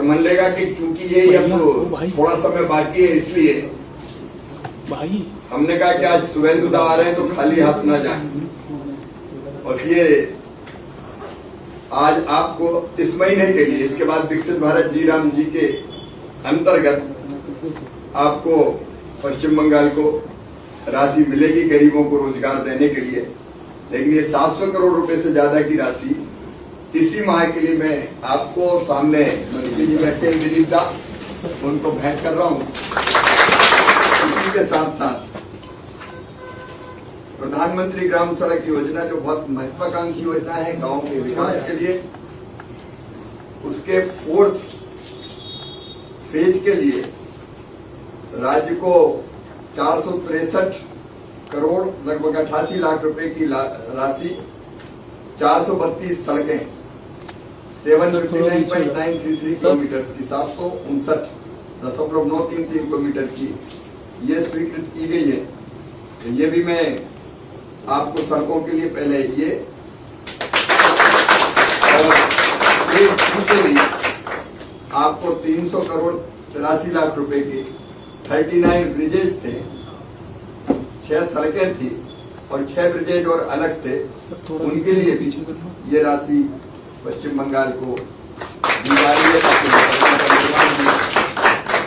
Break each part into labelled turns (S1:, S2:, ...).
S1: मनरेगा की क्योंकि ये अब थोड़ा समय बाकी है, इसलिए
S2: भाई
S1: हमने कहा कि आज शुभेंदु दा आ रहे हैं तो खाली हाथ ना जाएं। और ये आज आपको इस महीने के लिए, इसके बाद विकसित भारत जी राम जी के अंतर्गत आपको पश्चिम बंगाल को राशि मिलेगी गरीबों को रोजगार देने के लिए। लेकिन ये 700 करोड़ रुपए से ज्यादा की राशि इसी माह के लिए मैं आपको सामने मंत्री जी बैठे दिलीप दा, उनको भेंट कर रहा हूं। इसी के साथ साथ प्रधानमंत्री ग्राम सड़क योजना जो बहुत महत्वाकांक्षी योजना है गांव के विकास के लिए, उसके 4th फेज के लिए राज्य को 463 करोड़ लगभग 88 लाख रुपए की राशि, 432 सड़कें, 759.933 किलोमीटर की, 759.933 किलोमीटर की ये स्वीकृत की गई है। तो ये भी मैं आपको सड़कों के लिए पहले ये और आपको 300 करोड़ 83 लाख रुपए की 39 ब्रिजेज थे, 6 सड़कें थी और 6 ब्रिजेज और अलग थे, उनके लिए भी ये राशि पश्चिम बंगाल को दी जा रही है ताकि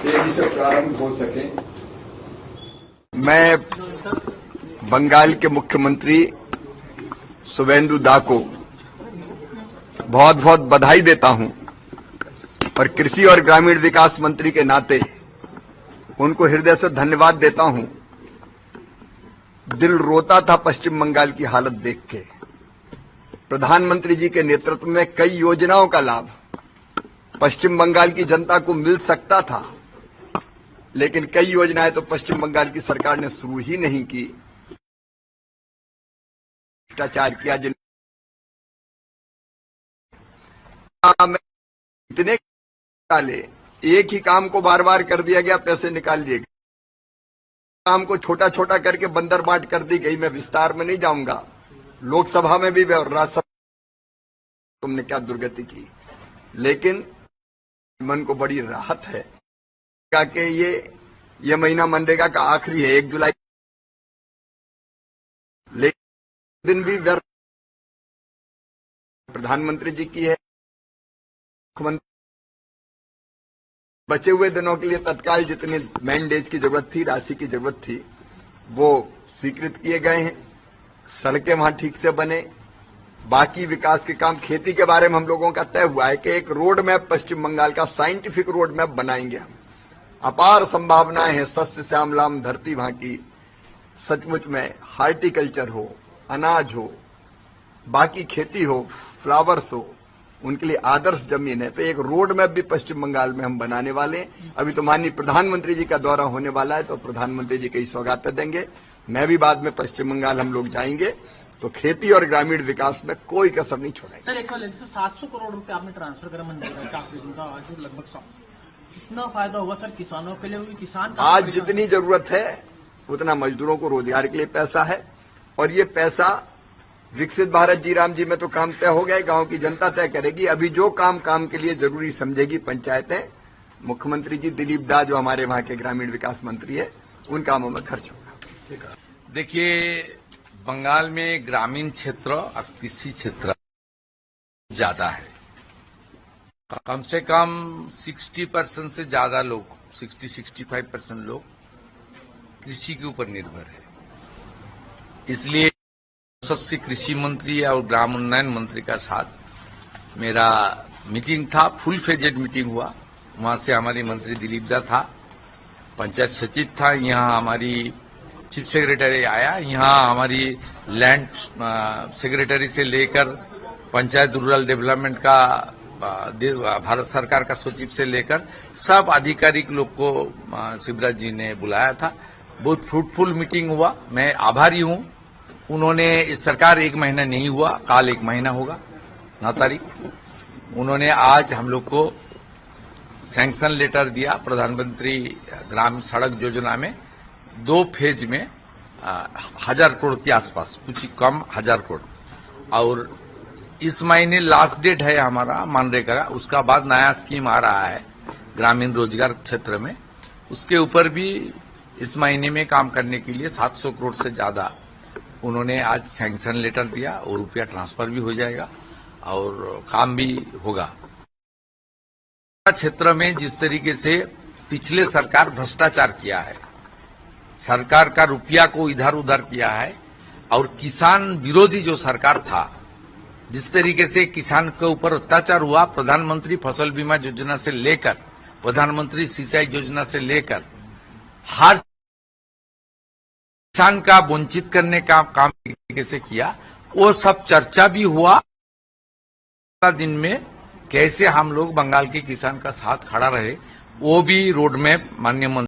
S1: तेजी से प्रारंभ हो सके। मैं बंगाल के मुख्यमंत्री शुभेंदु दा को बहुत बहुत बधाई देता हूं और कृषि और ग्रामीण विकास मंत्री के नाते उनको हृदय से धन्यवाद देता हूं। दिल रोता था पश्चिम बंगाल की हालत देख के। प्रधानमंत्री जी के नेतृत्व में कई योजनाओं का लाभ पश्चिम बंगाल की जनता को मिल सकता था, लेकिन कई योजनाएं तो पश्चिम बंगाल की सरकार ने शुरू ही नहीं की। भ्रष्टाचार किया, जिन इतने डाले, एक ही काम को बार बार कर दिया गया, पैसे निकाल लिए गए। काम को छोटा छोटा करके बंदर बाट कर दी गई। मैं विस्तार में नहीं जाऊंगा। लोकसभा में भी और राज्यसभा तुमने क्या दुर्गति की, लेकिन मन को बड़ी राहत है कि ये महीना मनरेगा का आखिरी है, 1 जुलाई, लेकिन दिन भी व्यर्थ प्रधानमंत्री जी की है। मुख्यमंत्री बचे हुए दिनों के लिए तत्काल जितनी मैंडेज की जरूरत थी, राशि की जरूरत थी, वो स्वीकृत किए गए हैं। सड़कें वहां ठीक से बने, बाकी विकास के काम, खेती के बारे में हम लोगों का तय हुआ है कि एक रोड मैप पश्चिम बंगाल का साइंटिफिक रोड मैप बनाएंगे हम। अपार संभावनाएं हैं, सस्य श्यामलाम धरती वहां की। सचमुच में हार्टिकल्चर हो, अनाज हो, बाकी खेती हो, फ्लावर्स हो, उनके लिए आदर्श जमीन है। तो एक रोड मैप भी पश्चिम बंगाल में हम बनाने वाले हैं। अभी तो माननीय प्रधानमंत्री जी का दौरा होने वाला है, तो प्रधानमंत्री जी कई सौगातें देंगे। मैं भी बाद में पश्चिम बंगाल हम लोग जाएंगे, तो खेती और ग्रामीण विकास में कोई कसर नहीं छोड़ेंगे।
S2: सर 700 करोड़ रुपए आपने ट्रांसफर करा मनरेगा का, आज लगभग 700, कितना फायदा होगा सर किसानों के लिए? किसान
S1: आज जितनी जरूरत है उतना मजदूरों को रोजगार के लिए पैसा है, और ये पैसा विकसित भारत जी राम जी में तो काम तय हो गया, गांव की जनता तय करेगी। अभी जो काम के लिए जरूरी समझेगी पंचायतें, मुख्यमंत्री जी दिलीप दा जो हमारे वहां के ग्रामीण विकास मंत्री है, उन कामों में खर्च होगा।
S3: देखिए, बंगाल में ग्रामीण क्षेत्र और कृषि क्षेत्र ज्यादा है। कम से कम 60% से ज्यादा लोग, 60-65% लोग कृषि के ऊपर निर्भर है। इसलिए सस्य कृषि मंत्री और ग्राम उन्नयन मंत्री का साथ मेरा मीटिंग था, फुल फेजेड मीटिंग हुआ। वहां से हमारी मंत्री दिलीप दा था, पंचायत सचिव था, यहाँ हमारी चीफ सेक्रेटरी आया, यहाँ हमारी लैंड सेक्रेटरी से लेकर पंचायत रूरल डेवलपमेंट का भारत सरकार का सचिव से लेकर सब आधिकारिक लोग को शिवराज जी ने बुलाया था। बहुत फ्रूटफुल मीटिंग हुआ। मैं आभारी हूँ। उन्होंने, इस सरकार 1 महीना नहीं हुआ, काल 1 महीना होगा 9 तारीख। उन्होंने आज हम लोग को सैंक्शन लेटर दिया प्रधानमंत्री ग्राम सड़क योजना में 2 फेज में 1000 करोड़ के आसपास, कुछ कम 1000 करोड़। और इस महीने लास्ट डेट है हमारा मनरेगा का, उसका बाद नया स्कीम आ रहा है। ग्रामीण रोजगार क्षेत्र में, उसके ऊपर भी इस महीने में काम करने के लिए 700 करोड़ से ज्यादा उन्होंने आज सैंक्शन लेटर दिया और रुपया ट्रांसफर भी हो जाएगा और काम भी होगा। क्षेत्र में जिस तरीके से पिछले सरकार भ्रष्टाचार किया है, सरकार का रुपया को इधर उधर किया है और किसान विरोधी जो सरकार था, जिस तरीके से किसान के ऊपर अत्याचार हुआ, प्रधानमंत्री फसल बीमा योजना से लेकर प्रधानमंत्री सिंचाई योजना से लेकर हर किसान का वंचित करने का काम तरीके से किया, वो सब चर्चा भी हुआ। दिन में कैसे हम लोग बंगाल के किसान का साथ खड़ा रहे, वो भी रोड मैप माननीय